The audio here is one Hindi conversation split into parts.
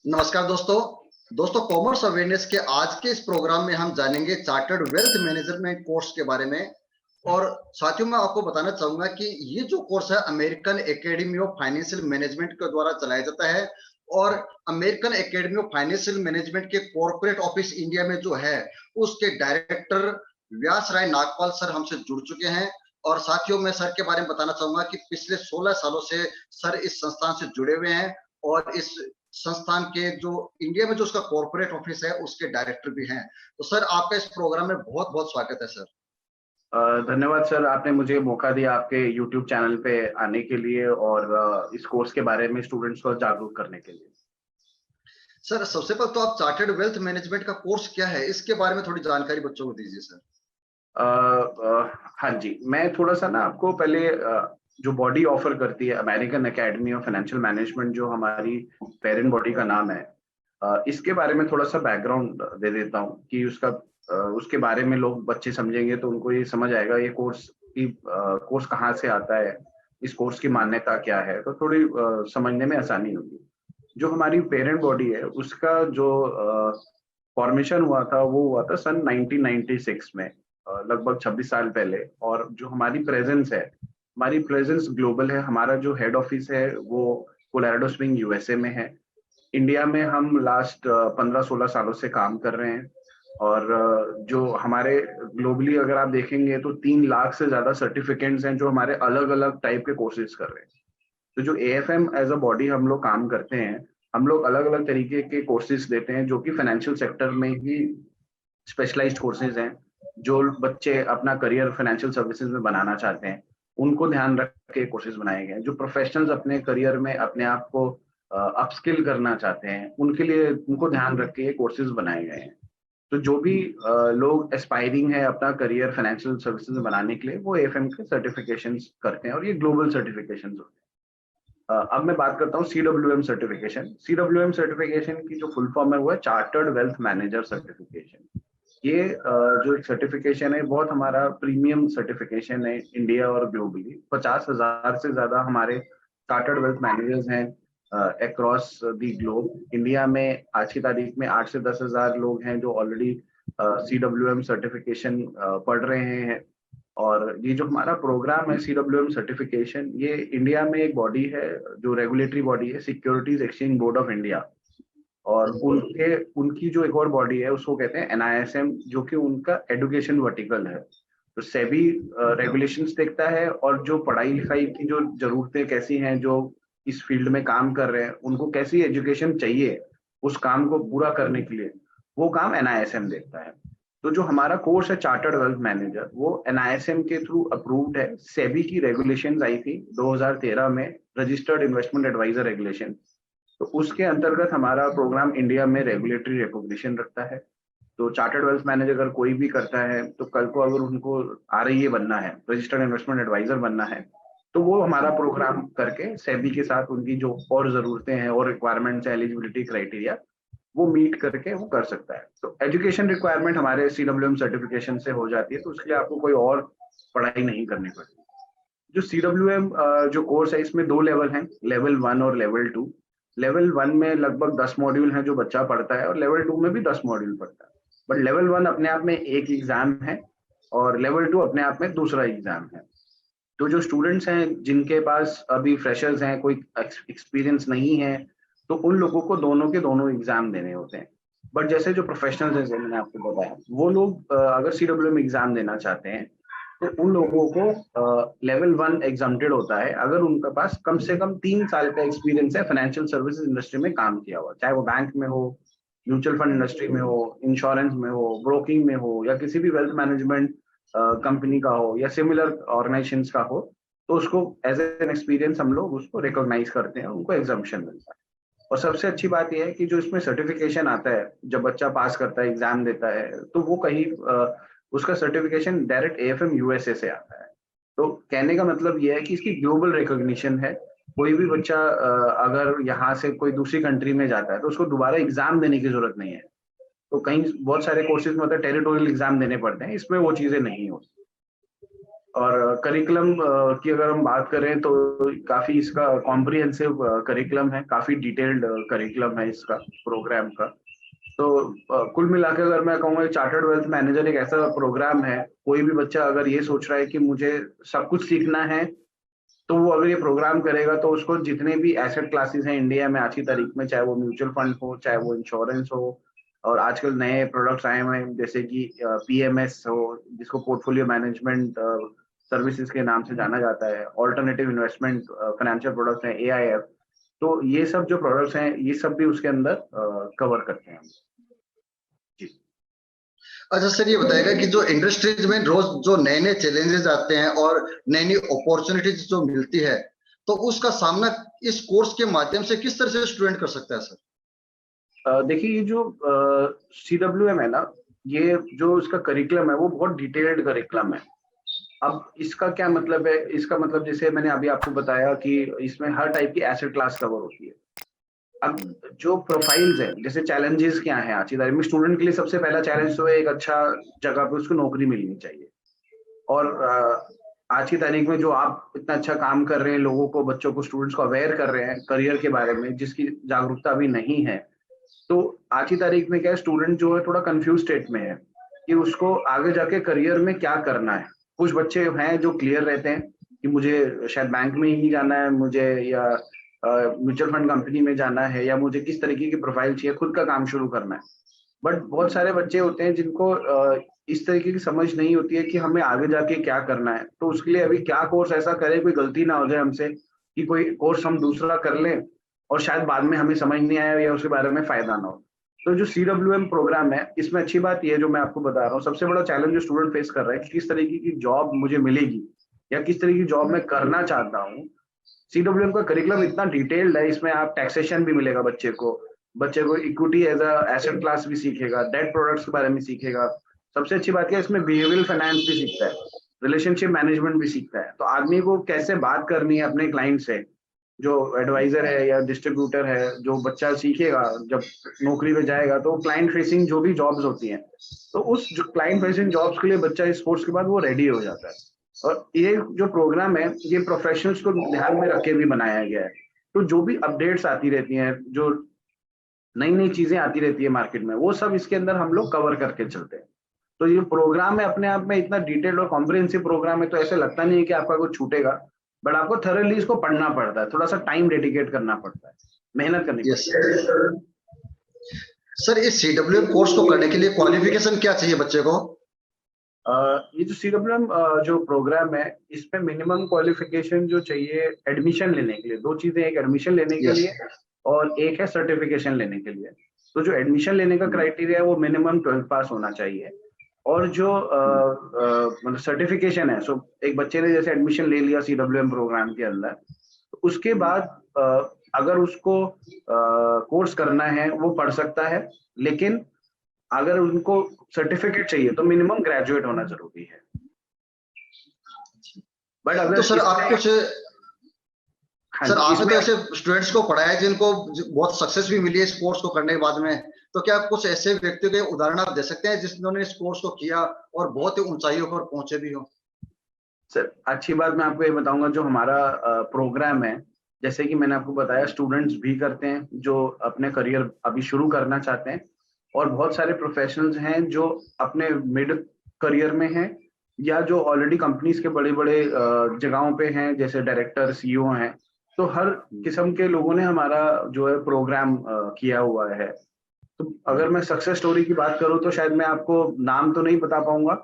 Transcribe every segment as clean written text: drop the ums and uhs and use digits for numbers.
नमस्कार दोस्तों कॉमर्स अवेयरनेस के आज के इस प्रोग्राम में हम जानेंगे चार्टर्ड वेल्थ मैनेजमेंट कोर्स के बारे में। और साथियों मैं आपको बताना चाहूंगा कि ये जो कोर्स है American academy of financial management के द्वारा चलाया जाता है। और American academy of financial management के कॉर्पोरेट ऑफिस इंडिया में जो है उसके डायरेक्टर व्यास राय नागपाल सर हमसे जुड़ चुके हैं। और साथियों मैं सर के बारे में बताना चाहूंगा कि पिछले 16 सालों से सर इस संस्थान से जुड़े हुए हैं और इस संस्थान के जो इंडिया में जो उसका कॉर्पोरेट ऑफिस है उसके डायरेक्टर भी हैं। तो सर आपका इस प्रोग्राम में बहुत बहुत स्वागत है सर। धन्यवाद सर, आपने मुझे मौका दिया आपके YouTube चैनल पे आने के लिए और इस कोर्स के बारे में स्टूडेंट्स को जागरूक करने के लिए। सर सबसे पहले तो आप चार्टर्ड वेल्थ मैनेजमेंट का कोर्स क्या है इसके बारे में थोड़ी जानकारी बच्चों को दीजिए सर। हाँ जी, मैं थोड़ा सा ना आपको पहले जो बॉडी ऑफर करती है American academy of financial management, जो हमारी पेरेंट बॉडी का नाम है, इसके बारे में थोड़ा सा बैकग्राउंड दे देता हूँ कि उसके बारे में लोग बच्चे समझेंगे तो उनको ये समझ आएगा ये कोर्स कहाँ से आता है, इस कोर्स की मान्यता क्या है, तो थोड़ी समझने में आसानी होगी। जो हमारी पेरेंट बॉडी है उसका जो फॉर्मेशन हुआ था वो हुआ था सन 1996 में, लगभग 26 साल पहले। और जो हमारी प्रेजेंस ग्लोबल है। हमारा जो हेड ऑफिस है वो कोलोराडो स्प्रिंग यूएसए में है। इंडिया में हम लास्ट 15-16 सालों से काम कर रहे हैं। और जो हमारे ग्लोबली अगर आप देखेंगे तो 3 लाख से ज्यादा सर्टिफिकेट्स हैं जो हमारे अलग अलग टाइप के कोर्सेज कर रहे हैं। तो जो एएफएम एज अ बॉडी हम लोग काम करते हैं, हम लोग अलग अलग तरीके के कोर्सेज देते हैं जो कि फाइनेंशियल सेक्टर में ही स्पेशलाइज्ड कोर्सेज हैं। जो बच्चे अपना करियर फाइनेंशियल सर्विसेज में बनाना चाहते हैं उनको ध्यान रख के कोर्सेज बनाए गए हैं। जो प्रोफेशनल्स अपने करियर में अपने आप को अपस्किल करना चाहते हैं उनके लिए उनको ध्यान रख के ये कोर्सेज बनाए गए हैं। तो जो भी लोग एस्पायरिंग है अपना करियर फाइनेंशियल सर्विसेज में बनाने के लिए वो एएफएम के सर्टिफिकेशंस करते हैं और ये ग्लोबल सर्टिफिकेशंस होते हैं। अब मैं बात करता हूँ सीडब्ल्यूएम सर्टिफिकेशन। सीडब्ल्यूएम सर्टिफिकेशन की जो फुल फॉर्म है वो है चार्टर्ड वेल्थ मैनेजर सर्टिफिकेशन। ये जो सर्टिफिकेशन है बहुत हमारा प्रीमियम सर्टिफिकेशन है इंडिया और ग्लोबली। 50,000 से ज्यादा हमारे चार्टर्ड वेल्थ मैनेजर्स हैं अक्रॉस दी ग्लोब। इंडिया में आज की तारीख में 8 से 10,000 लोग हैं जो ऑलरेडी सीडब्ल्यूएम सर्टिफिकेशन पढ़ रहे हैं। और ये जो हमारा प्रोग्राम है सीडब्ल्यूएम सर्टिफिकेशन, ये इंडिया में एक बॉडी है जो रेगुलेटरी बॉडी है, securities exchange board of India. और उनकी जो एक और बॉडी है उसको कहते हैं एनआईएसएम, जो कि उनका एजुकेशन वर्टिकल है। तो सेबी रेगुलेशंस देखता है और जो पढ़ाई लिखाई की जो जरूरतें कैसी हैं, जो इस फील्ड में काम कर रहे हैं उनको कैसी एजुकेशन चाहिए उस काम को पूरा करने के लिए, वो काम एनआईएसएम देखता है। तो जो हमारा कोर्स है चार्टर्ड वेल्थ मैनेजर वो एनआईएसएम के थ्रू अप्रूव्ड है। सेबी की रेगुलेशंस आई थी 2013 में, रजिस्टर्ड इन्वेस्टमेंट एडवाइजर रेगुलेशन। तो उसके अंतर्गत हमारा प्रोग्राम इंडिया में रेगुलेटरी रिकॉग्निशन रखता है। तो चार्टर्ड वेल्थ मैनेजर अगर कोई भी करता है तो कल को अगर उनको आरआईए बनना है, रजिस्टर्ड इन्वेस्टमेंट एडवाइजर बनना है, तो वो हमारा प्रोग्राम करके सेबी के साथ उनकी जो और जरूरतें हैं और रिक्वायरमेंट्स, एलिजिबिलिटी क्राइटेरिया वो मीट करके वो कर सकता है। तो एजुकेशन रिक्वायरमेंट हमारे सीडब्ल्यूएम सर्टिफिकेशन से हो जाती है, तो उसके लिए आपको कोई और पढ़ाई नहीं करनी पड़ती। जो सीडब्ल्यूएम जो कोर्स है इसमें 2 लेवल हैं, लेवल 1 और लेवल 2। लेवल 1 में लगभग 10 मॉड्यूल हैं जो बच्चा पढ़ता है और लेवल 2 में भी 10 मॉड्यूल पढ़ता है। बट लेवल 1 अपने आप में एक एग्जाम है और लेवल 2 अपने आप में दूसरा एग्जाम है। तो जो स्टूडेंट्स हैं जिनके पास अभी फ्रेशर्स हैं, कोई एक्सपीरियंस नहीं है, तो उन लोगों को दोनों के दोनों एग्जाम देने होते हैं। बट जैसे जो प्रोफेशनल्स हैं, जैसे मैंने आपको बताया, वो लोग अगर सीडब्ल्यूएम एग्जाम देना चाहते हैं तो उन लोगों को लेवल 1 एग्जाम्प्टेड होता है अगर उनके पास कम से कम 3 साल का एक्सपीरियंस है फाइनेंशियल सर्विसेज इंडस्ट्री में काम किया हुआ, चाहे वो बैंक में हो, म्यूचुअल फंड इंडस्ट्री में हो, इंश्योरेंस में हो, ब्रोकिंग में हो, या किसी भी वेल्थ मैनेजमेंट कंपनी का हो या सिमिलर ऑर्गेनाइजेशंस का हो। तो उसको एज एन एक्सपीरियंस हम लोग उसको रिकॉग्नाइज करते हैं, उनको एग्जाम्पशन मिलता है। और सबसे अच्छी बात यह है कि जो इसमें सर्टिफिकेशन आता है जब बच्चा पास करता है, एग्जाम देता है, तो वो कहीं उसका सर्टिफिकेशन डायरेक्ट एएफएम यूएसए से आता है। तो कहने का मतलब ये है कि इसकी ग्लोबल रिकॉग्निशन है। कोई भी बच्चा अगर यहाँ से कोई दूसरी कंट्री में जाता है तो उसको दोबारा एग्जाम देने की जरूरत नहीं है। तो कहीं बहुत सारे कोर्सेज में होता है टेरिटोरियल एग्जाम देने पड़ते हैं, इसमें वो चीजें नहीं होती। और करिकुलम की अगर हम बात करें तो काफी इसका कॉम्प्रिहेंसिव करिकुलम है, काफी डिटेल्ड करिकुलम है इसका प्रोग्राम का। तो कुल मिलाकर अगर मैं कहूँगा चार्टर्ड वेल्थ मैनेजर एक ऐसा प्रोग्राम है, कोई भी बच्चा अगर ये सोच रहा है कि मुझे सब कुछ सीखना है, तो वो अगर ये प्रोग्राम करेगा तो उसको जितने भी एसेट क्लासेस हैं इंडिया में आज की तारीख में, चाहे वो म्यूचुअल फंड हो, चाहे वो इंश्योरेंस हो, और आजकल नए प्रोडक्ट्स आए हुए हैं जैसे कि पीएमएस हो, जिसको पोर्टफोलियो मैनेजमेंट सर्विसेज के नाम से जाना जाता है, ऑल्टरनेटिव इन्वेस्टमेंट फाइनेंशियल प्रोडक्ट्स हैं, एआईएफ। तो ये सब जो प्रोडक्ट्स हैं ये सब भी उसके अंदर कवर करते हैं। अच्छा सर, ये बताएगा कि जो इंडस्ट्रीज में रोज जो नए नए चैलेंजेस आते हैं और नई नई अपॉर्चुनिटीज जो मिलती है, तो उसका सामना इस कोर्स के माध्यम से किस तरह से स्टूडेंट कर सकता है सर? देखिए, ये जो CWM है ना, ये जो इसका करिकुलम है वो बहुत डिटेल्ड करिकुलम है। अब इसका क्या मतलब है? इसका मतलब जैसे मैंने अभी आपको बताया कि इसमें हर टाइप की एसेट क्लास कवर होती है। अब जो प्रोफाइल्स है, जैसे चैलेंजेस क्या है आज की तारीख में स्टूडेंट के लिए, सबसे पहला चैलेंज तो है एक अच्छा जगह पे उसको नौकरी मिलनी चाहिए। और आज की तारीख में जो आप इतना अच्छा काम कर रहे हैं, लोगों को, बच्चों को, स्टूडेंट्स को अवेयर कर रहे हैं करियर के बारे में, जिसकी जागरूकता अभी नहीं है, तो आज की तारीख में क्या है, स्टूडेंट जो है थोड़ा कंफ्यूज स्टेट में है कि उसको आगे जाके करियर में क्या करना है। कुछ बच्चे हैं जो क्लियर रहते हैं कि मुझे शायद बैंक में ही जाना है, मुझे या म्यूचुअल फंड कंपनी में जाना है, या मुझे किस तरीके की प्रोफाइल चाहिए, खुद का काम शुरू करना है। बट बहुत सारे बच्चे होते हैं जिनको इस तरीके की समझ नहीं होती है कि हमें आगे जाके क्या करना है। तो उसके लिए अभी क्या कोर्स ऐसा करें, कोई गलती ना हो जाए हमसे कि कोई कोर्स हम दूसरा कर लें और शायद बाद में हमें समझ नहीं आया या उसके बारे में फायदा ना हो। तो जो CWM प्रोग्राम है, इसमें अच्छी बात यह है जो मैं आपको बता रहा हूँ, सबसे बड़ा चैलेंज जो स्टूडेंट फेस कर रहा है कि किस तरीके की जॉब मुझे मिलेगी या किस तरीके की जॉब मैं करना चाहता हूँ। CWM का करिकुलम इतना डिटेल्ड है, इसमें आप टैक्सेशन भी मिलेगा बच्चे को equity as a asset class भी सीखेगा, डेट प्रोडक्ट्स के बारे में सीखेगा। सबसे अच्छी बात क्या है, इसमें बिहेवियरल फाइनेंस भी सीखता है, रिलेशनशिप मैनेजमेंट भी सीखता है। तो आदमी को कैसे बात करनी है अपने क्लाइंट से, जो एडवाइजर है या डिस्ट्रीब्यूटर है, जो बच्चा सीखेगा जब नौकरी पे जाएगा, तो क्लाइंट फेसिंग जो भी जॉब्स होती हैं, तो उस जो क्लाइंट फेसिंग जॉब्स के लिए बच्चा इस कोर्स के बाद वो रेडी हो जाता है। और ये जो प्रोग्राम है, ये प्रोफेशनल्स को ध्यान में रख के भी बनाया गया है। तो जो भी अपडेट्स आती रहती हैं, जो नई नई चीजें आती रहती है मार्केट में, वो सब इसके अंदर हम लोग कवर करके चलते हैं। तो ये प्रोग्राम है अपने आप में इतना डिटेल्ड और कॉम्प्रिहेंसिव प्रोग्राम है, तो ऐसे लगता नहीं है कि आपका कुछ छूटेगा। बट आपको थॉरली इसको पढ़ना पड़ता है, थोड़ा सा टाइम डेडिकेट करना पड़ता है, मेहनत करनी यस पड़ती है। सर, इस CWM कोर्स को करने के लिए क्वालिफिकेशन क्या चाहिए बच्चे को? ये जो CWM जो प्रोग्राम है, इसमें मिनिमम क्वालिफिकेशन जो चाहिए एडमिशन लेने के लिए, दो चीजें, एक एडमिशन लेने के यस लिए और एक है सर्टिफिकेशन लेने के लिए। तो जो एडमिशन लेने का क्राइटेरिया है वो मिनिमम 12th पास होना चाहिए। और जो मतलब सर्टिफिकेशन है, सो एक बच्चे ने जैसे एडमिशन ले लिया CWM प्रोग्राम के अंदर, तो उसके बाद अगर उसको कोर्स करना है वो पढ़ सकता है, लेकिन अगर उनको सर्टिफिकेट चाहिए तो मिनिमम ग्रेजुएट होना जरूरी है। बट अगर तो सर आप कुछ हाँ सर जी, आपने इसमें तो ऐसे स्टूडेंट्स को पढ़ाया है जिनको बहुत सक्सेस भी मिली है इस कोर्स को करने के बाद में, तो क्या आप कुछ ऐसे व्यक्तियों के उदाहरण आप दे सकते हैं जिन्होंने इस कोर्स को किया और बहुत ही ऊंचाइयों पर पहुंचे भी हो? सर अच्छी बात मैं आपको ये बताऊंगा, जो हमारा प्रोग्राम है, जैसे कि मैंने आपको बताया, स्टूडेंट्स भी करते हैं जो अपने करियर अभी शुरू करना चाहते हैं, और बहुत सारे प्रोफेशनल्स हैं जो अपने मिड करियर में हैं, या जो ऑलरेडी कंपनीज के बड़े बड़े जगहों पे हैं, जैसे डायरेक्टर, CEO हैं। तो हर किस्म के लोगों ने हमारा जो है प्रोग्राम किया हुआ है। तो अगर मैं सक्सेस स्टोरी की बात करूं तो शायद मैं आपको नाम तो नहीं बता पाऊंगा,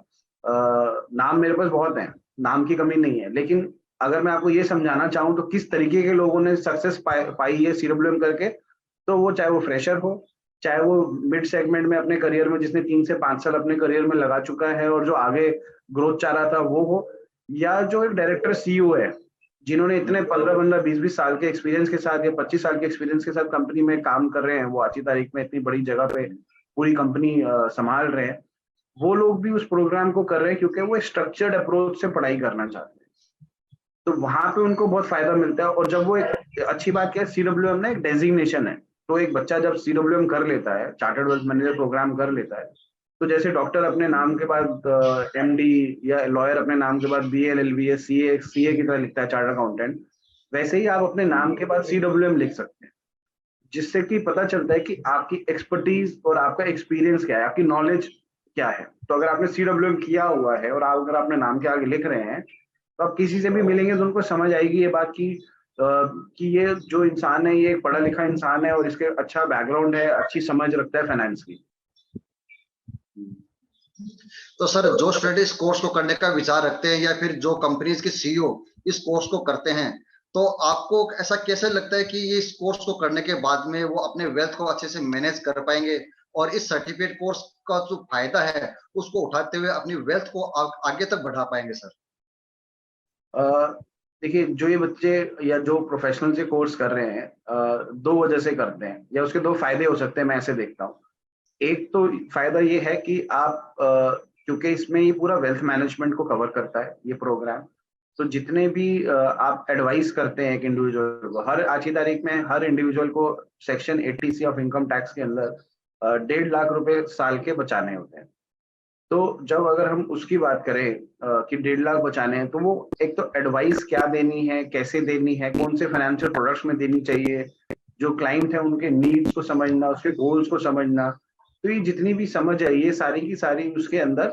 नाम मेरे पास बहुत हैं, नाम की कमी नहीं है, लेकिन अगर मैं आपको ये समझाना चाहूँ तो किस तरीके के लोगों ने सक्सेस पाई है CWM करके, तो वो चाहे वो फ्रेशर हो, चाहे वो मिड सेगमेंट में अपने करियर में जिसने 3 से 5 साल अपने करियर में लगा चुका है और जो आगे ग्रोथ चाह रहा था वो हो, या जो एक डायरेक्टर CEO है, जिन्होंने इतने 15-15, 20-20 साल के एक्सपीरियंस के साथ या 25 साल के एक्सपीरियंस के साथ कंपनी में काम कर रहे हैं, वो आज की तारीख में इतनी बड़ी जगह पे पूरी कंपनी संभाल रहे हैं। वो लोग भी उस प्रोग्राम को कर रहे हैं क्योंकि वो स्ट्रक्चर्ड अप्रोच से पढ़ाई करना चाहते हैं। तो वहां पे उनको बहुत फायदा मिलता है। और जब वो एक अच्छी बात क्या है, CWM ना एक डेजिग्नेशन है, तो एक बच्चा जब CWM कर लेता है, चार्टर्ड वेल्थ मैनेजर प्रोग्राम कर लेता है, तो जैसे डॉक्टर अपने नाम के बाद MD या लॉयर अपने नाम के बाद BA LLB या CA की तरह लिखता है, चार्टर्ड अकाउंटेंट, वैसे ही आप अपने नाम के बाद CWM लिख सकते हैं, जिससे कि पता चलता है कि आपकी एक्सपर्टीज और आपका एक्सपीरियंस क्या है, आपकी नॉलेज क्या है। तो अगर आपने CWM किया हुआ है और आप अगर अपने नाम के आगे लिख रहे हैं, तो आप किसी से भी मिलेंगे तो उनको समझ आएगी ये बात कि ये जो इंसान है, ये एक पढ़ा लिखा इंसान है और इसके अच्छा बैकग्राउंड है, अच्छी समझ रखता है फाइनेंस की। तो सर, जो स्टूडेंट इस कोर्स को करने का विचार रखते हैं या फिर जो कंपनीज के CEO इस कोर्स को करते हैं, तो आपको ऐसा कैसे लगता है कि ये इस कोर्स को करने के बाद में वो अपने वेल्थ को अच्छे से मैनेज कर पाएंगे और इस सर्टिफिकेट कोर्स का जो फायदा है उसको उठाते हुए अपनी वेल्थ को आगे तक बढ़ा पाएंगे सर? देखिए, जो ये बच्चे या जो प्रोफेशनल से कोर्स कर रहे हैं, दो वजह से करते हैं या उसके दो फायदे हो सकते हैं, मैं ऐसे देखता हूँ। एक तो फायदा ये है कि आप क्योंकि इसमें ये पूरा वेल्थ मैनेजमेंट को कवर करता है ये प्रोग्राम, तो जितने भी आप एडवाइस करते हैं एक इंडिविजुअल को, हर आज की तारीख में हर इंडिविजुअल को section 80C of income tax के अंदर 1.5 लाख रुपए साल के बचाने होते हैं। तो जब अगर हम उसकी बात करें कि 1.5 लाख बचाने हैं, तो वो एक तो एडवाइस क्या देनी है, कैसे देनी है, कौन से फाइनेंशियल प्रोडक्ट्स में देनी चाहिए, जो क्लाइंट है उनके नीड्स को समझना, उसके गोल्स को समझना, तो ये जितनी भी समझ है ये सारी की सारी उसके अंदर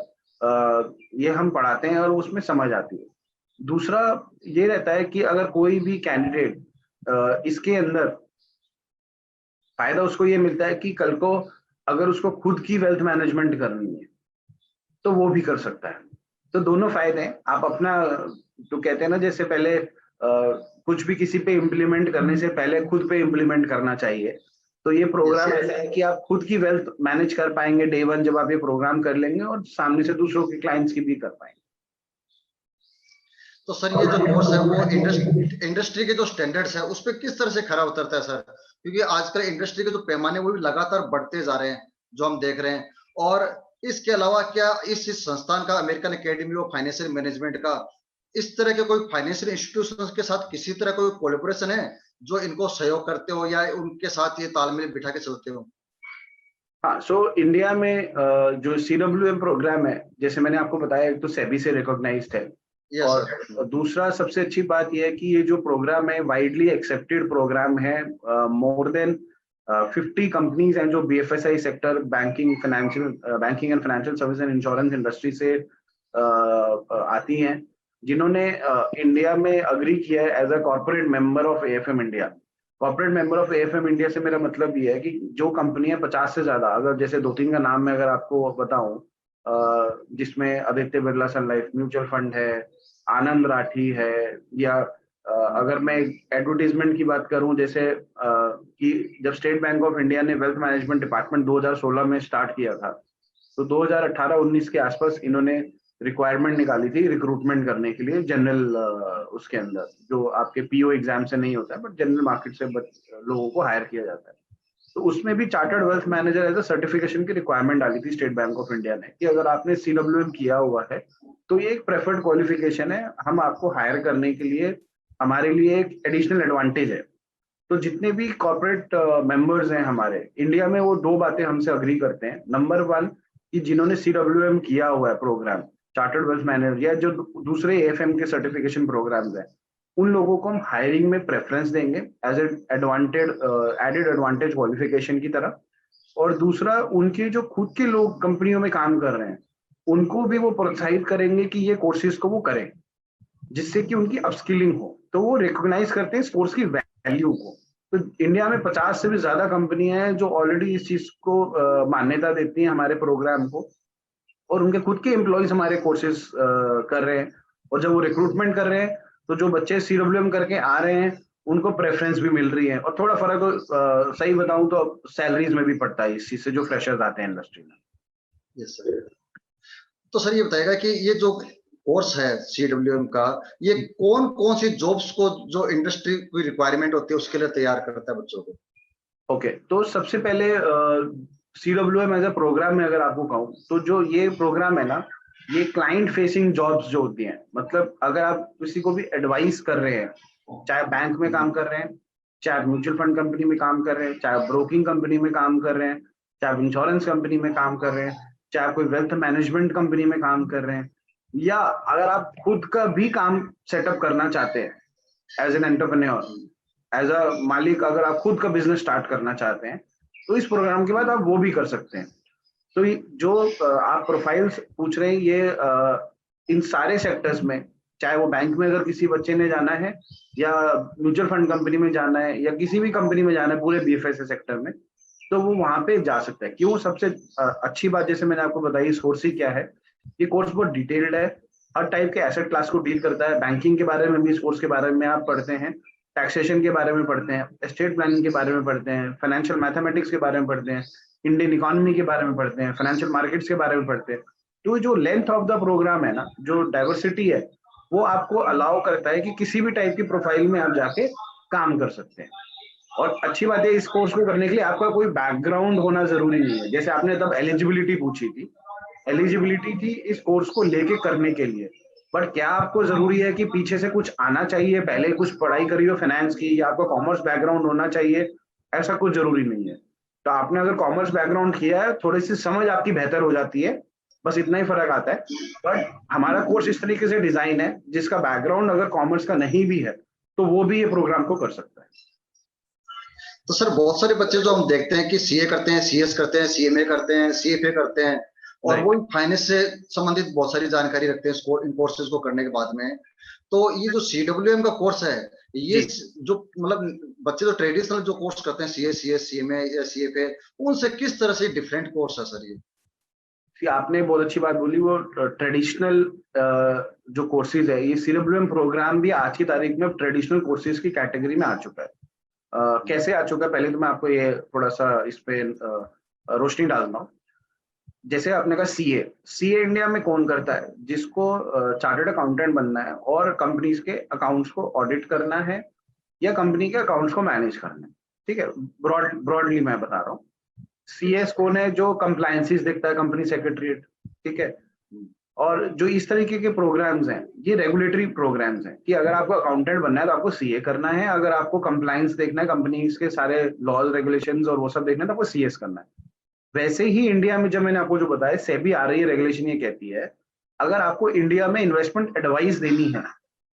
ये हम पढ़ाते हैं और उसमें समझ आती है। दूसरा ये रहता है कि अगर कोई भी कैंडिडेट इसके अंदर फायदा उसको ये मिलता है कि कल को अगर उसको खुद की वेल्थ मैनेजमेंट करनी है तो वो भी कर सकता है। तो दोनों फायदे हैं। आप अपना, तो कहते हैं ना, जैसे पहले कुछ भी किसी पे इम्प्लीमेंट करने से पहले खुद पे इम्प्लीमेंट करना चाहिए, तो ये प्रोग्राम ऐसा है कि आप खुद की वेल्थ मैनेज कर पाएंगे डे वन जब आप ये प्रोग्राम कर लेंगे, और सामने से दूसरों के क्लाइंट्स की भी कर पाएंगे। तो सर, ये जो कोर्स है वो इंडस्ट्री के जो स्टैंडर्ड्स है उस पर किस तरह से खरा उतरता है सर? क्योंकि आजकल इंडस्ट्री के जो पैमाने वो भी लगातार बढ़ते जा रहे हैं, जो हम देख रहे हैं। और इसके अलावा क्या इस संस्थान का, American academy of financial management का, इस तरह के कोई फाइनेंशियल इंस्टीट्यूशन के साथ किसी तरह कोई कोलैबोरेशन है जो इनको सहयोग करते हो या उनके साथ ये तालमेल बिठा के चलते हो? हाँ, सो इंडिया में जो CWM प्रोग्राम है, जैसे मैंने आपको बताया, एक तो सेबी से रिकॉग्नाइज्ड है, और दूसरा सबसे अच्छी बात यह है कि ये जो प्रोग्राम है वाइडली एक्सेप्टेड प्रोग्राम है। मोर देन 50 कंपनीज हैं जो BFSI sector, banking and financial service and insurance industry से आती हैं, जिन्होंने इंडिया में अग्री किया है as a corporate member of AFM India. Corporate member of AFM India से मेरा मतलब ये है कि जो कंपनियां 50 से ज्यादा, अगर जैसे 2-3 का नाम मैं अगर आपको बताऊं, जिसमें आदित्य बिरला सन लाइफ म्यूचुअल फंड है, आनंद राठी है, या अगर मैं एडवर्टीजमेंट की बात करूं, जैसे कि जब स्टेट बैंक ऑफ इंडिया ने वेल्थ मैनेजमेंट डिपार्टमेंट 2016 में स्टार्ट किया था, तो 2018-19 के आसपास इन्होंने रिक्वायरमेंट निकाली थी रिक्रूटमेंट करने के लिए, जनरल उसके अंदर जो आपके PO एग्जाम से नहीं होता है, बट जनरल मार्केट से लोगों को हायर किया जाता है। तो उसमें भी chartered wealth manager as a certification की रिक्वायरमेंट डाली थी स्टेट बैंक ऑफ इंडिया ने, कि अगर आपने CWM किया हुआ है तो ये एक प्रेफर्ड क्वालिफिकेशन है, हम आपको हायर करने के लिए, हमारे लिए एक एडिशनल एडवांटेज है। तो जितने भी कॉर्पोरेट मेंबर्स हैं हमारे इंडिया में, वो दो बातें हमसे अग्री करते हैं। नंबर 1 कि जिन्होंने CWM किया हुआ है प्रोग्राम, चार्टर्ड वेल्थ मैनेजर, या जो दूसरे AFM के सर्टिफिकेशन प्रोग्राम्स हैं, उन लोगों को हम हायरिंग में प्रेफरेंस देंगे एज एडेड एडवांटेज क्वालिफिकेशन की तरह। और दूसरा, उनके जो खुद के लोग कंपनियों में काम कर रहे हैं, उनको भी वो प्रोत्साहित करेंगे कि ये कोर्सेज को वो करें, जिससे कि उनकी अपस्किलिंग हो। तो वो रिकॉग्नाइज करते हैं इस कोर्स की वैल्यू को। तो इंडिया में 50 से भी ज्यादा कंपनियां हैं जो ऑलरेडी इस चीज को मान्यता देती हैं हमारे प्रोग्राम को, और उनके खुद के एम्प्लॉयज हमारे कोर्सेज कर रहे हैं। और जब वो रिक्रूटमेंट कर रहे हैं, तो जो बच्चे CWM करके आ रहे हैं उनको प्रेफरेंस भी मिल रही है, और थोड़ा फर्क सही बताऊं तो सैलरीज में भी पड़ता है इस चीज से, जो फ्रेशर्स आते हैं इंडस्ट्री में। Yes sir. तो सर, ये बताएगा कि ये जो कोर्स है CWM का, ये कौन कौन सी जॉब्स को, जो इंडस्ट्री की रिक्वायरमेंट होती है उसके लिए तैयार करता है बच्चों को? ओके, तो सबसे पहले CWM एज अ प्रोग्राम में अगर आपको कहूँ, तो जो ये प्रोग्राम है ना, ये क्लाइंट फेसिंग जॉब्स जो होती हैं, मतलब अगर आप किसी को भी एडवाइस कर रहे हैं, चाहे बैंक में काम कर रहे हैं, चाहे म्यूचुअल फंड कंपनी में काम कर रहे हैं, चाहे ब्रोकिंग कंपनी में काम कर रहे हैं, चाहे इंश्योरेंस कंपनी में काम कर रहे हैं, चाहे आप कोई वेल्थ मैनेजमेंट कंपनी में काम कर रहे हैं, या अगर आप खुद का भी काम सेटअप करना चाहते हैं as an entrepreneur, as a मालिक, अगर आप खुद का बिजनेस स्टार्ट करना चाहते हैं तो इस प्रोग्राम के बाद आप वो भी कर सकते हैं। तो जो आप प्रोफाइल्स पूछ रहे हैं, ये इन सारे सेक्टर्स में, चाहे वो बैंक में अगर किसी बच्चे ने जाना है, या म्यूचुअल फंड कंपनी में जाना है, या किसी भी कंपनी में जाना है पूरे बीएफएसए सेक्टर में, तो वो वहां पे जा सकता है। क्यों? सबसे अच्छी बात जैसे मैंने आपको बताई, इस कोर्स की क्या है, ये कोर्स बहुत डिटेल्ड है, हर टाइप के एसेट क्लास को डील करता है। बैंकिंग के बारे में भी इस कोर्स के बारे में आप पढ़ते हैं, टैक्सेशन के बारे में पढ़ते हैं, एस्टेट प्लानिंग के बारे में पढ़ते हैं, फाइनेंशियल मैथमेटिक्स के बारे में पढ़ते हैं, इंडियन इकोनॉमी के बारे में पढ़ते हैं, फाइनेंशियल मार्केट्स के बारे में पढ़ते हैं। तो जो लेंथ ऑफ द प्रोग्राम है ना, जो डाइवर्सिटी है, वो आपको अलाउ करता है कि किसी भी टाइप की प्रोफाइल में आप जाके काम कर सकते हैं। और अच्छी बात है, इस कोर्स को करने के लिए आपका कोई बैकग्राउंड होना जरूरी नहीं है। जैसे आपने तब एलिजिबिलिटी पूछी थी, एलिजिबिलिटी थी इस कोर्स को लेके करने के लिए, बट क्या आपको जरूरी है कि पीछे से कुछ आना चाहिए, पहले कुछ पढ़ाई करी हो फाइनेंस की, या आपका कॉमर्स बैकग्राउंड होना चाहिए? ऐसा कुछ जरूरी नहीं है। तो आपने अगर कॉमर्स बैकग्राउंड किया है, थोड़ी सी समझ आपकी बेहतर हो जाती है, बस इतना ही फर्क आता है। बट हमारा कोर्स इस तरीके से डिजाइन है, जिसका बैकग्राउंड अगर कॉमर्स का नहीं भी है तो वो भी ये प्रोग्राम को कर सकता है। तो सर बहुत सारे बच्चे जो हम देखते हैं कि सीए करते हैं, सीएस करते हैं, सीएमए करते हैं, सीएफए करते हैं, और वो फाइनेंस से संबंधित बहुत सारी जानकारी रखते हैं इन कोर्सेज को करने के बाद में। तो ये जो सीडब्ल्यूएम का कोर्स है, ये जो मतलब बच्चे जो ट्रेडिशनल जो कोर्स करते हैं, सीए, सीएस, सीएमए या सीएफए, उनसे किस तरह से डिफरेंट कोर्स है सर ये? आपने बहुत अच्छी बात बोली, वो ट्रेडिशनल जो कोर्सेज है, ये सीडब्ल्यूएम प्रोग्राम भी आज की तारीख में ट्रेडिशनल कोर्सेज की कैटेगरी में आ चुका है। कैसे आ चुका है, पहले तो मैं आपको ये थोड़ा सा इस पे रोशनी डालता हूँ। जैसे आपने कहा सीए, सीए इंडिया में कौन करता है? जिसको चार्टर्ड अकाउंटेंट बनना है और कंपनीज के अकाउंट्स को ऑडिट करना है, या कंपनी के अकाउंट्स को मैनेज करना है। ठीक है, ब्रॉडली मैं बता रहा हूँ। सीएस कौन है? जो कंप्लायंसेस देखता है, कंपनी सेक्रेटरीट। ठीक है, और जो इस तरीके के प्रोग्राम्स हैं, ये रेगुलेटरी प्रोग्राम्स हैं कि अगर आपको अकाउंटेंट बनना है तो आपको सीए करना है, अगर आपको कंप्लायंस देखना है, कंपनीज के सारे लॉज रेगुलेशंस और वो सब देखना है, तो आपको सीएस करना है। वैसे ही इंडिया में, जब मैंने आपको जो बताया, सेबी आ रही है रेगुलेशन, ये कहती है अगर आपको इंडिया में इन्वेस्टमेंट एडवाइस देनी है,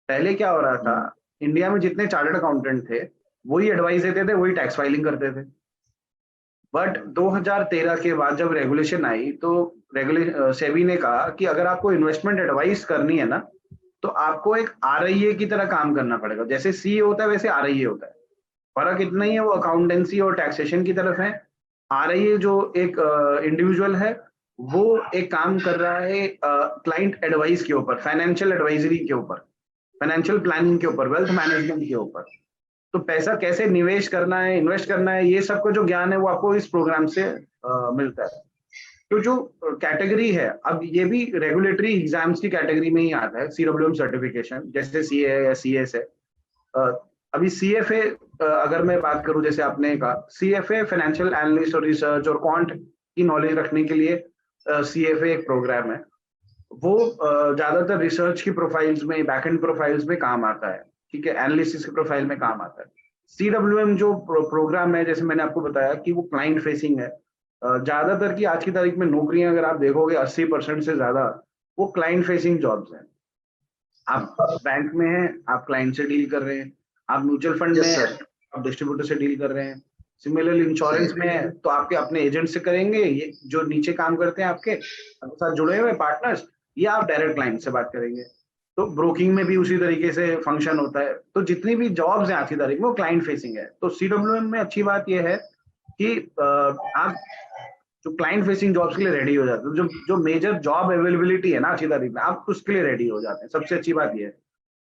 पहले क्या हो रहा था, इंडिया में जितने चार्टर्ड अकाउंटेंट थे वही एडवाइस देते थे, वही टैक्स फाइलिंग करते थे। बट 2013 के बाद जब रेगुलेशन आई, तो सेबी ने कहा कि अगर आपको इन्वेस्टमेंट एडवाइस करनी है ना, तो आपको एक आरआईए की तरह काम करना पड़ेगा। जैसे सीए होता है वैसे आरआईए होता है, फर्क इतना ही है, वो अकाउंटेंसी और टैक्सेशन की तरफ है। आरआईए जो एक इंडिविजुअल है, वो एक काम कर रहा है क्लाइंट एडवाइस के ऊपर, फाइनेंशियल एडवाइजरी के ऊपर, फाइनेंशियल प्लानिंग के ऊपर, वेल्थ मैनेजमेंट के ऊपर। तो पैसा कैसे निवेश करना है, इन्वेस्ट करना है, ये सब का जो ज्ञान है वो आपको इस प्रोग्राम से मिलता है। तो जो कैटेगरी है, अब ये भी रेगुलेटरी एग्जाम्स की कैटेगरी में ही आता है, सीडब्ल्यूएम सर्टिफिकेशन, जैसे सीए है या सीएस है। अभी सीएफए अगर मैं बात करूं, जैसे आपने कहा, सीएफए फाइनेंशियल एनालिस्ट और रिसर्च और क्वांट की नॉलेज रखने के लिए सीएफए एक प्रोग्राम है। वो ज्यादातर रिसर्च की प्रोफाइल्स में, बैकएंड प्रोफाइल्स में काम आता है। ठीक है, एनालिसिस की प्रोफाइल में काम आता है। सीडब्ल्यूएम जो प्रोग्राम है, जैसे मैंने आपको बताया कि वो क्लाइंट फेसिंग है। ज्यादातर की आज की तारीख में नौकरियां अगर आप देखोगे, 80% से ज्यादा वो क्लाइंट फेसिंग जॉब्स हैं। आप बैंक में हैं, आप क्लाइंट से डील कर रहे हैं, आप म्यूचुअल फंड में हैं, आप डिस्ट्रीब्यूटर से डील कर रहे हैं, सिमिलरली इंश्योरेंस में है तो आपके अपने एजेंट से करेंगे, ये जो नीचे काम करते हैं आपके साथ जुड़े हुए पार्टनर्स, या आप डायरेक्ट क्लाइंट से बात करेंगे। तो ब्रोकिंग में भी उसी तरीके से फंक्शन होता है। तो जितनी भी जॉब्स हैं आज की तारीख में वो क्लाइंट फेसिंग है। तो सीडब्ल्यूएम में अच्छी बात यह है कि आप जो क्लाइंट फेसिंग जॉब्स के लिए रेडी हो जाते हैं, जो मेजर जॉब अवेलेबिलिटी है ना आज की तारीख में, आप उसके लिए रेडी हो जाते हैं। सबसे अच्छी बात यह है।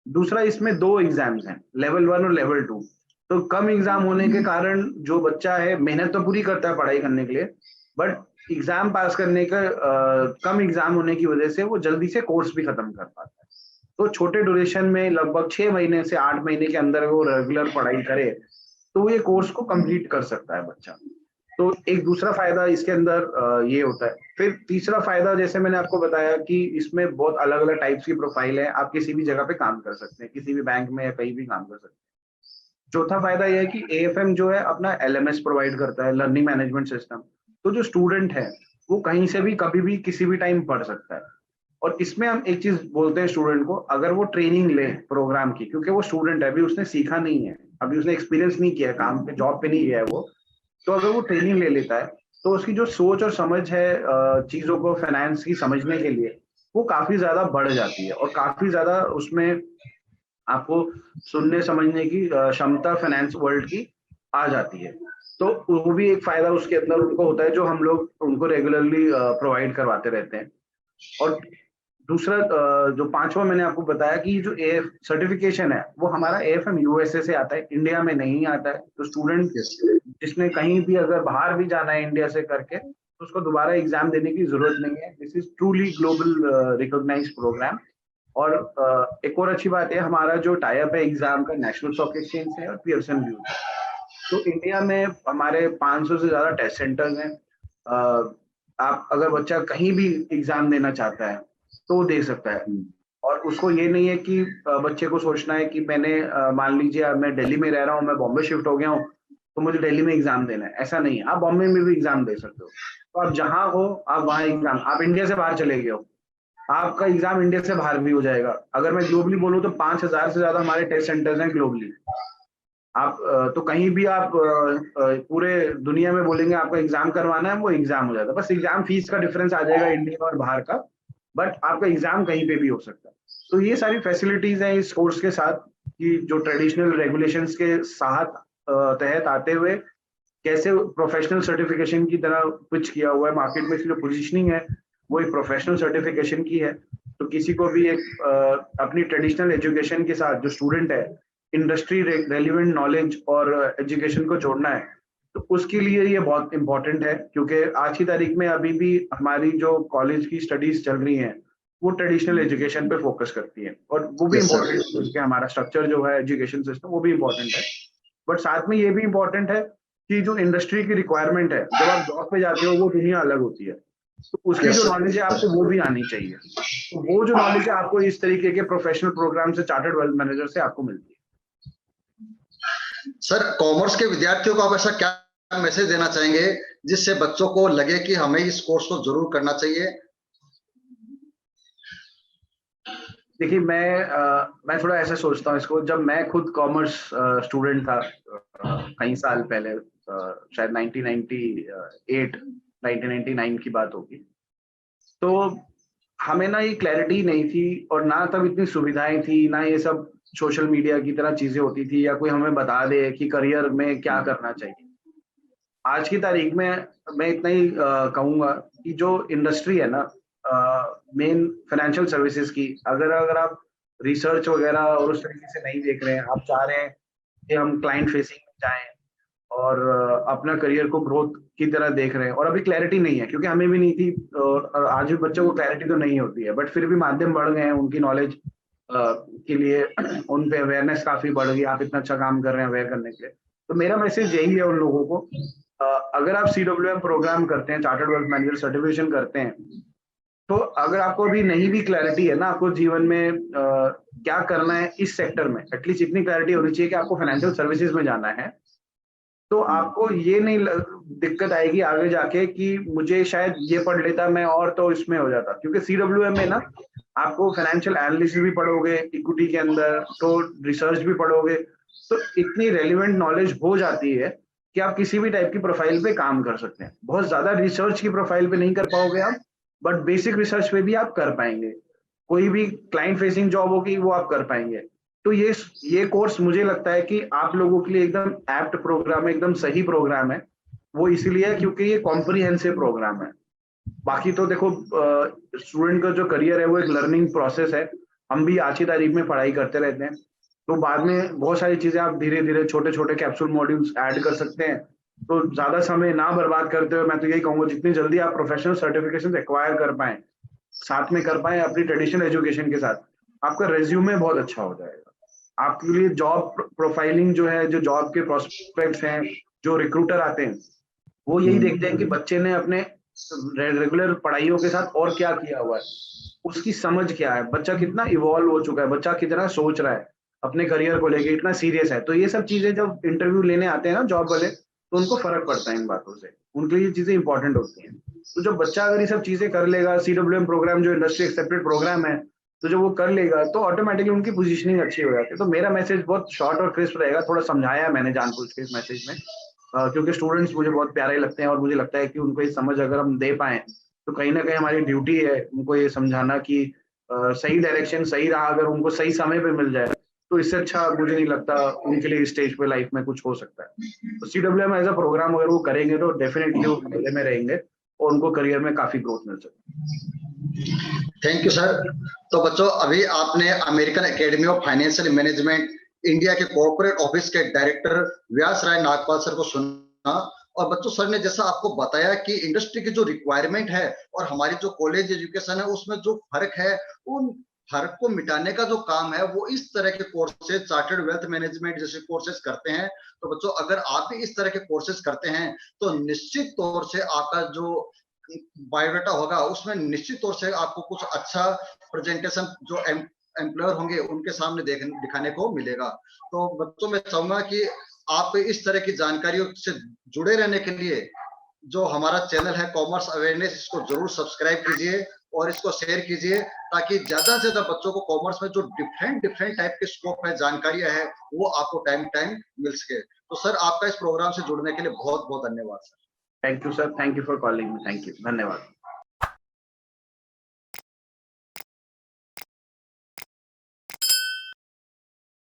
दूसरा, इसमें 2 एग्जाम्स हैं, लेवल 1 और लेवल 2। तो कम एग्जाम होने के कारण जो बच्चा है मेहनत तो पूरी करता है पढ़ाई करने के लिए, बट एग्जाम पास करने का कम एग्जाम होने की वजह से वो जल्दी से कोर्स भी खत्म कर पाता है। तो छोटे ड्यूरेशन में, लगभग 6 महीने से 8 महीने के अंदर वो रेगुलर पढ़ाई करे तो ये कोर्स को कंप्लीट कर सकता है बच्चा। तो एक दूसरा फायदा इसके अंदर ये होता है। फिर तीसरा फायदा, जैसे मैंने आपको बताया कि इसमें बहुत अलग अलग टाइप्स की प्रोफाइल है, आप किसी भी जगह पे काम कर सकते हैं, किसी भी बैंक में या कहीं भी काम कर सकते हैं। चौथा फायदा यह है कि एएफएम जो है अपना एलएमएस प्रोवाइड करता है, लर्निंग मैनेजमेंट सिस्टम। तो जो स्टूडेंट है वो कहीं से भी कभी भी किसी भी टाइम पढ़ सकता है। और इसमें हम एक चीज बोलते हैं स्टूडेंट को, अगर वो ट्रेनिंग ले प्रोग्राम की, क्योंकि वो स्टूडेंट है, अभी उसने सीखा नहीं है, अभी उसने एक्सपीरियंस नहीं किया, काम पे जॉब पे नहीं गया है वो, तो अगर वो ट्रेनिंग ले लेता है तो उसकी जो सोच और समझ है चीजों को फाइनेंस की समझने के लिए, वो काफी ज्यादा बढ़ जाती है, और काफी ज्यादा उसमें आपको सुनने समझने की क्षमता फाइनेंस वर्ल्ड की आ जाती है। तो वो भी एक फायदा उसके अंदर उनको होता है, जो हम लोग उनको रेगुलरली प्रोवाइड करवाते रहते हैं। और दूसरा जो पांचवा मैंने आपको बताया कि जो एएफ सर्टिफिकेशन है, वो हमारा एएफएम यूएसए से आता है, इंडिया में नहीं आता है। तो स्टूडेंट यस। जिसने कहीं भी अगर बाहर भी जाना है इंडिया से करके, तो उसको दोबारा एग्जाम देने की जरूरत नहीं है। This is truly global recognised program. और एक और अच्छी बात है, हमारा जो टाइप है एग्जाम का नेशनल स्टॉक एक्सचेंज से और पियर्सन व्यू से। तो इंडिया में हमारे 500 से ज्यादा टेस्ट सेंटर्स हैं। आप अगर बच्चा कहीं भी एग्जाम देना चाहता है तो वो दे सकता है। और उसको ये नहीं है कि बच्चे को सोचना है कि मैंने मान लीजिए अब मैं दिल्ली में रह रहा हूँ, मैं बॉम्बे शिफ्ट हो गया हूँ, तो मुझे दिल्ली में एग्जाम देना है, ऐसा नहीं है। आप बॉम्बे में भी एग्जाम दे सकते हो। तो आप जहाँ हो आप वहाँ एग्जाम, आप इंडिया से बाहर चले गए हो, आपका एग्जाम इंडिया से बाहर भी हो जाएगा। अगर मैं ग्लोबली बोलूँ तो 5,000 से ज्यादा हमारे टेस्ट सेंटर्स हैं ग्लोबली। आप तो कहीं भी आप पूरे दुनिया में बोलेंगे आपको एग्जाम करवाना है, वो एग्जाम हो जाता है। बस एग्जाम फीस का डिफरेंस आ जाएगा इंडिया और बाहर का, बट आपका एग्जाम कहीं पे भी हो सकता है। तो ये सारी फैसिलिटीज हैं इस कोर्स के साथ, कि जो ट्रेडिशनल रेगुलेशंस के साथ तहत आते हुए कैसे प्रोफेशनल सर्टिफिकेशन की तरह पिच किया हुआ है मार्केट में। इसकी जो पोजीशनिंग है वो एक प्रोफेशनल सर्टिफिकेशन की है। तो किसी को भी एक अपनी ट्रेडिशनल एजुकेशन के साथ जो स्टूडेंट है, इंडस्ट्री रेलिवेंट नॉलेज और एजुकेशन को जोड़ना है, तो उसके लिए ये बहुत इंपॉर्टेंट है। क्योंकि आज की तारीख में अभी भी हमारी जो कॉलेज की स्टडीज चल रही हैं, वो ट्रेडिशनल एजुकेशन पे फोकस करती है, और वो भी यस सर। इम्पोर्टेंट है क्योंकि हमारा स्ट्रक्चर जो है एजुकेशन सिस्टम, वो भी इम्पोर्टेंट है। बट साथ में ये भी इम्पोर्टेंट है कि जो इंडस्ट्री की रिक्वायरमेंट है, जब आप जॉब पे जाते हो वो दुनिया अलग होती है, तो उसकी जो यस नॉलेज है आपको वो भी आनी चाहिए। तो वो जो नॉलेज है आपको इस तरीके के प्रोफेशनल प्रोग्राम से, चार्टर्ड वेल्थ मैनेजर से आपको मिलती है। सर, कॉमर्स के विद्यार्थियों को आप ऐसा क्या मैसेज देना चाहेंगे जिससे बच्चों को लगे कि हमें इस कोर्स को जरूर करना चाहिए? देखिए, मैं थोड़ा ऐसा सोचता हूँ इसको। जब मैं खुद कॉमर्स स्टूडेंट था कई साल पहले, शायद 1998 1999 की बात होगी, तो हमें ना ये क्लैरिटी नहीं थी, और ना तब इतनी सुविधाएं थी, ना ये सब सोशल मीडिया की तरह चीजें होती थी, या कोई हमें बता दे कि करियर में क्या करना चाहिए। आज की तारीख में मैं इतना ही कहूंगा कि जो इंडस्ट्री है ना, मेन फाइनेंशियल सर्विसेज की, अगर अगर आप रिसर्च वगैरह और उस तरीके से नहीं देख रहे हैं, आप चाह रहे हैं कि हम क्लाइंट फेसिंग में जाएं और अपना करियर को ग्रोथ की तरह देख रहे हैं, और अभी क्लैरिटी नहीं है, क्योंकि हमें भी नहीं थी, और आज भी बच्चों को क्लैरिटी तो नहीं होती है, बट फिर भी माध्यम बढ़ गए हैं उनकी नॉलेज के लिए, उन पे अवेयरनेस काफी बढ़ गई। आप इतना अच्छा काम कर रहे हैं अवेयर करने के लिए। तो मेरा मैसेज यही है उन लोगों को, अगर आप CWM प्रोग्राम करते हैं, चार्टर्ड वेल्थ मैनेजर सर्टिफिकेशन करते हैं, तो अगर आपको अभी नहीं भी क्लैरिटी है ना आपको जीवन में क्या करना है इस सेक्टर में, एटलीस्ट इतनी क्लैरिटी होनी चाहिए कि आपको फाइनेंशियल सर्विसेज में जाना है, तो आपको ये नहीं दिक्कत आएगी आगे जाके कि मुझे शायद ये पढ़ लेता मैं और तो इसमें हो जाता। क्योंकि CWM में ना आपको फाइनेंशियल एनालिसिस भी पढ़ोगे इक्विटी के अंदर, तो रिसर्च भी पढ़ोगे, तो इतनी रेलिवेंट नॉलेज हो जाती है कि आप किसी भी टाइप की प्रोफाइल पे काम कर सकते हैं। बहुत ज्यादा रिसर्च की प्रोफाइल पे नहीं कर पाओगे आप, बट बेसिक रिसर्च पे भी आप कर पाएंगे। कोई भी क्लाइंट फेसिंग जॉब होगी वो आप कर पाएंगे। तो ये कोर्स मुझे लगता है कि आप लोगों के लिए एकदम एप्ट प्रोग्राम है, एकदम सही प्रोग्राम है। वो इसलिए है क्योंकि ये कॉम्प्रिहेंसिव प्रोग्राम है। बाकी तो देखो, स्टूडेंट का जो करियर है वो एक लर्निंग प्रोसेस है। हम भी आज की तारीख में पढ़ाई करते रहते हैं, तो बाद में बहुत सारी चीजें आप धीरे धीरे छोटे छोटे कैप्सूल मॉड्यूल्स ऐड कर सकते हैं। तो ज्यादा समय ना बर्बाद करते हुए मैं तो यही कहूंगा, जितनी जल्दी आप प्रोफेशनल सर्टिफिकेशन एक्वायर कर पाए, साथ में कर पाए अपनी ट्रेडिशनल एजुकेशन के साथ, आपका रेज्यूमे बहुत अच्छा हो जाएगा। आपके लिए जॉब प्रोफाइलिंग जो है, जो जॉब के प्रोस्पेक्ट्स हैं, जो रिक्रूटर आते हैं, वो यही देखते हैं कि बच्चे ने अपने रेगुलर पढ़ाइयों के साथ और क्या किया हुआ है, उसकी समझ क्या है, बच्चा कितना इवॉल्व हो चुका है, बच्चा कितना सोच रहा है अपने करियर को लेके, इतना सीरियस है। तो ये सब चीजें जब इंटरव्यू लेने आते हैं ना जॉब वाले, तो उनको फर्क पड़ता है इन बातों से, उनके लिए ये चीजें इंपॉर्टेंट होती हैं। तो जब बच्चा अगर ये सब चीजें कर लेगा, CWM प्रोग्राम जो इंडस्ट्री एक्सेप्टेड प्रोग्राम है, तो जब वो कर लेगा तो ऑटोमेटिकली उनकी पोजीशनिंग अच्छी हो जाती है। तो मेरा मैसेज बहुत शॉर्ट और क्रिस्प रहेगा, थोड़ा समझाया है मैंने जानबूझ के इस मैसेज में, क्योंकि स्टूडेंट्स मुझे बहुत प्यारे लगते हैं और मुझे लगता है कि उनको ये समझ अगर हम दे पाए तो कहीं ना कहीं हमारी ड्यूटी है उनको ये समझाना कि सही डायरेक्शन, सही राह अगर उनको सही समय पे मिल जाए तो इससे अच्छा मुझे नहीं लगता उनके लिए स्टेज पे लाइफ में कुछ हो सकता है। तो CWM एज अ प्रोग्राम अगर वो करेंगे तो डेफिनेटली वो फायदे में रहेंगे और उनको करियर में काफी ग्रोथ मिल सकती है। Thank you sir. तो बच्चों, अभी आपने American academy of financial management India के कॉर्पोरेट ऑफिस के डायरेक्टर व्यास राय नागपाल सर को सुना। और बच्चों, सर ने जैसा आपको बताया कि इंडस्ट्री की जो रिक्वायरमेंट है और हमारी जो कॉलेज एजुकेशन है उसमें जो फर्क है, उन फर्क को मिटाने का जो काम है वो इस तरह के कोर्सेज, चार्टर्ड वेल्थ मैनेजमेंट जैसे कोर्सेज करते हैं। तो बच्चों, अगर आप भी इस तरह के कोर्सेज करते हैं तो निश्चित तौर से आपका जो बायोडाटा होगा उसमें निश्चित तौर से आपको कुछ अच्छा प्रेजेंटेशन जो एम्प्लॉयर होंगे उनके सामने दिखाने को मिलेगा। तो बच्चों, मैं चाहूंगा कि आप इस तरह की जानकारियों से जुड़े रहने के लिए जो हमारा चैनल है कॉमर्स अवेयरनेस, इसको जरूर सब्सक्राइब कीजिए और इसको शेयर कीजिए, ताकि ज्यादा से ज्यादा बच्चों को कॉमर्स में जो डिफरेंट डिफरेंट टाइप के स्कोप है, जानकारियां है, वो आपको टाइम टाइम मिल सके। तो सर, आपका इस प्रोग्राम से जुड़ने के लिए बहुत बहुत धन्यवाद sir. Thank you sir, thank you for calling me, thank you, धन्यवाद।